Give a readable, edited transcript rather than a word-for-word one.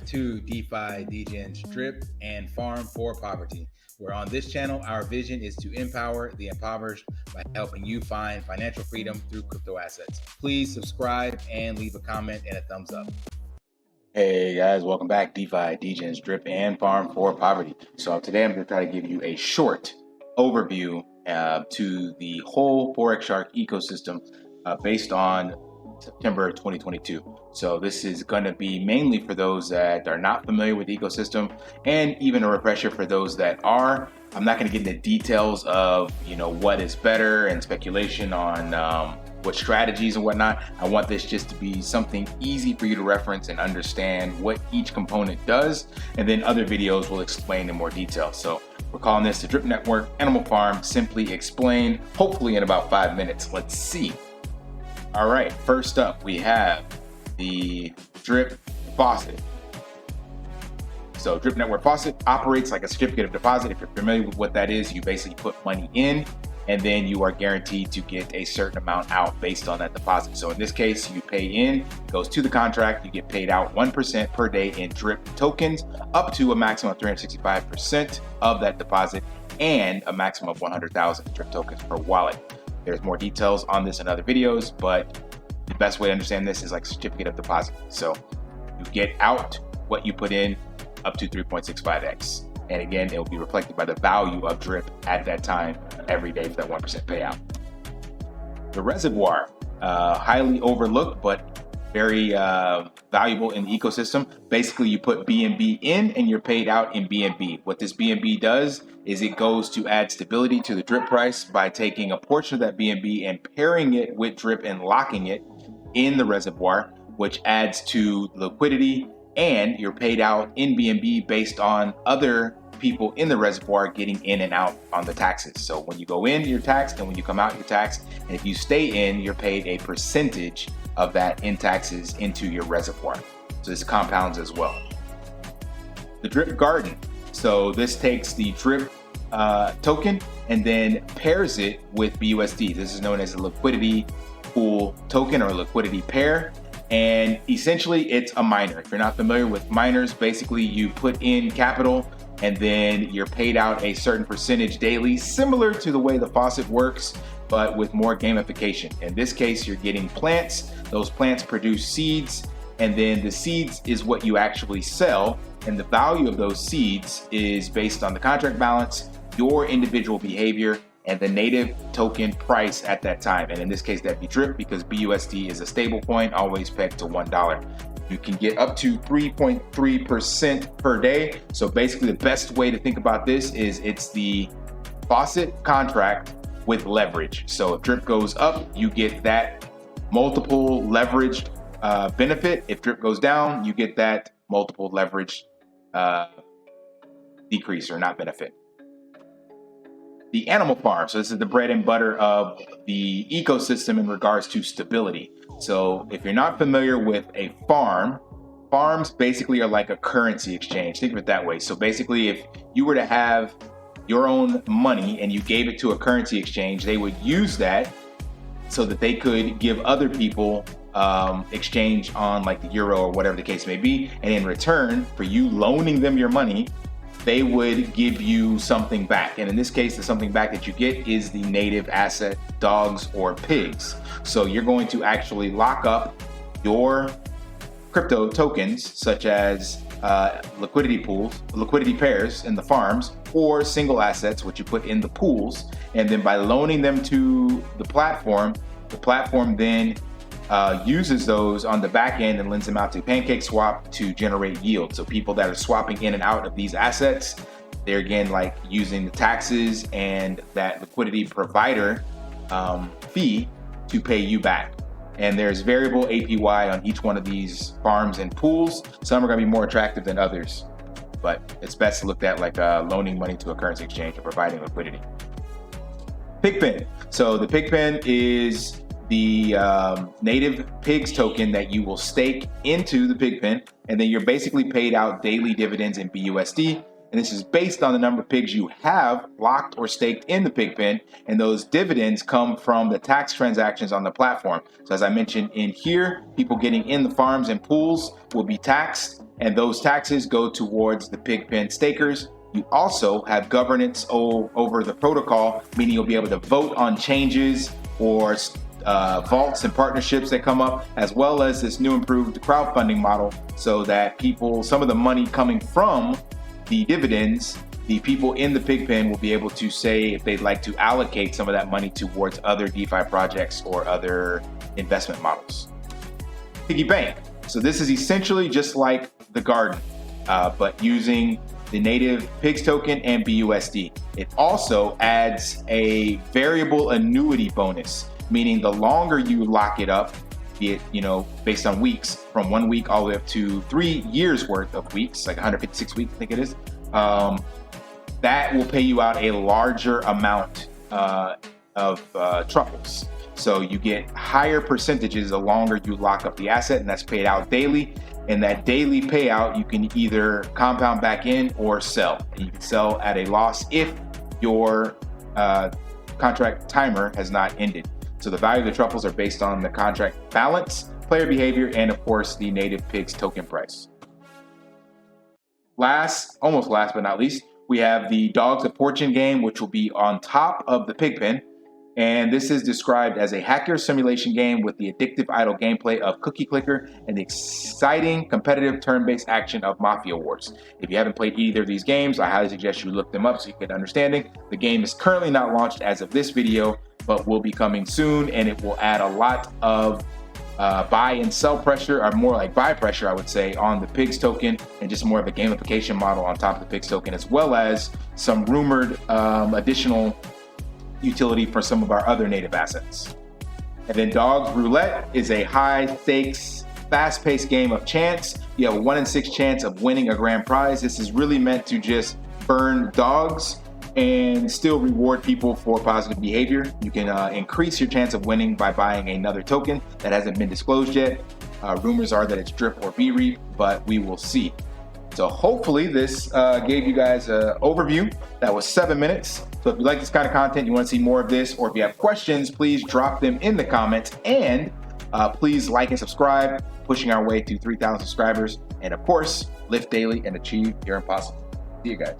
to DeFi, Degens, Drip, and Farm for Poverty, where on this channel, our vision is to empower the impoverished by helping you find financial freedom through crypto assets. Please subscribe and leave a comment and a thumbs up. Hey guys, welcome back. DeFi, Degens, Drip, and Farm for Poverty. So today I'm going to try to give you a short overview to the whole Forex Shark ecosystem based on September 2022. So this is going to be mainly for those that are not familiar with the ecosystem, and even a refresher for those that are. I'm not going to get into details of what is better and speculation on what strategies and whatnot. I want this just to be something easy for you to reference and understand what each component does, and then other videos will explain in more detail. So we're calling this the Drip Network Animal Farm Simply Explained, hopefully in about 5 minutes. Let's see. All right, first up we have the Drip Faucet. So Drip Network Faucet operates like a certificate of deposit. If you're familiar with what that is, you basically put money in and then you are guaranteed to get a certain amount out based on that deposit. So in this case, you pay in, it goes to the contract, you get paid out 1% per day in Drip tokens, up to a maximum of 365% of that deposit and a maximum of 100,000 Drip tokens per wallet. There's more details on this in other videos, but the best way to understand this is like certificate of deposit. So you get out what you put in up to 3.65x. And again, it will be reflected by the value of Drip at that time every day for that 1% payout. The reservoir, highly overlooked, but very valuable in the ecosystem. Basically, you put BNB in and you're paid out in BNB. What this BNB does is it goes to add stability to the Drip price by taking a portion of that BNB and pairing it with Drip and locking it in the reservoir, which adds to liquidity, and you're paid out in BNB based on other people in the reservoir getting in and out on the taxes. So when you go in, you're taxed, and when you come out, you're taxed. And if you stay in, you're paid a percentage of that in taxes into your reservoir. So this compounds as well. The Drip Garden. So this takes the Drip token and then pairs it with BUSD. This is known as a liquidity pool token or liquidity pair. And essentially it's a miner. If you're not familiar with miners, basically you put in capital and then you're paid out a certain percentage daily, similar to the way the faucet works, but with more gamification. In this case, you're getting plants. Those plants produce seeds, and then the seeds is what you actually sell. And the value of those seeds is based on the contract balance, your individual behavior, and the native token price at that time. And in this case, that'd be Drip, because BUSD is a stable coin, always pegged to $1. You can get up to 3.3% per day. So basically the best way to think about this is it's the faucet contract with leverage. So if Drip goes up, you get that multiple leveraged benefit. If Drip goes down, you get that multiple leveraged decrease or not benefit. The animal farm. So this is the bread and butter of the ecosystem in regards to stability. So if you're not familiar with a farm, farms basically are like a currency exchange. Think of it that way. So basically, if you were to have your own money and you gave it to a currency exchange, they would use that so that they could give other people exchange on like the euro or whatever the case may be. And in return for you loaning them your money, they would give you something back. And in this case, the something back that you get is the native asset, dogs or pigs. So you're going to actually lock up your crypto tokens, such as liquidity pools, liquidity pairs in the farms, or single assets, which you put in the pools. And then by loaning them to the platform then uses those on the back end and lends them out to PancakeSwap to generate yield. So people that are swapping in and out of these assets, they're again like using the taxes and that liquidity provider fee to pay you back. And there's variable APY on each one of these farms and pools. Some are going to be more attractive than others, but it's best to look at like loaning money to a currency exchange or providing liquidity. Pigpen. So the Pigpen is the native pigs token that you will stake into the Pigpen, and then you're basically paid out daily dividends in BUSD. And this is based on the number of pigs you have locked or staked in the Pigpen, and those dividends come from the tax transactions on the platform. So as I mentioned in here, people getting in the farms and pools will be taxed, and those taxes go towards the Pigpen stakers. You also have governance over the protocol, meaning you'll be able to vote on changes or vaults and partnerships that come up, as well as this new improved crowdfunding model, so that some of the money coming from the dividends, the people in the Pigpen will be able to say if they'd like to allocate some of that money towards other DeFi projects or other investment models. Piggy Bank. So this is essentially just like the Garden, but using the native Pigs token and BUSD. It also adds a variable annuity bonus, meaning the longer you lock it up, be it, based on weeks, from 1 week all the way up to 3 years worth of weeks, like 156 weeks, I think it is, that will pay you out a larger amount of truffles. So you get higher percentages the longer you lock up the asset, and that's paid out daily. And that daily payout, you can either compound back in or sell. And you can sell at a loss if your contract timer has not ended. So the value of the truffles are based on the contract balance, player behavior, and of course the native Pigs token price. Almost last but not least, we have the Dogs of Fortune game, which will be on top of the Pigpen. And this is described as a hacker simulation game with the addictive idle gameplay of Cookie Clicker and the exciting competitive turn-based action of Mafia Wars. If you haven't played either of these games, I highly suggest you look them up so you get an understanding. The game is currently not launched as of this video, but will be coming soon, and it will add a lot of buy and sell pressure, or more like buy pressure, I would say, on the Pigs token, and just more of a gamification model on top of the Pigs token, as well as some rumored additional utility for some of our other native assets. And then Dogs Roulette is a high stakes, fast paced game of chance. You have a 1 in 6 chance of winning a grand prize. This is really meant to just burn dogs and still reward people for positive behavior. You can increase your chance of winning by buying another token that hasn't been disclosed yet. Rumors are that it's Drip or B-Reap, but we will see. So hopefully this gave you guys an overview. That was 7 minutes. So if you like this kind of content, you want to see more of this, or if you have questions, please drop them in the comments. And please like and subscribe, pushing our way to 3,000 subscribers. And of course, lift daily and achieve your impossible. See you guys.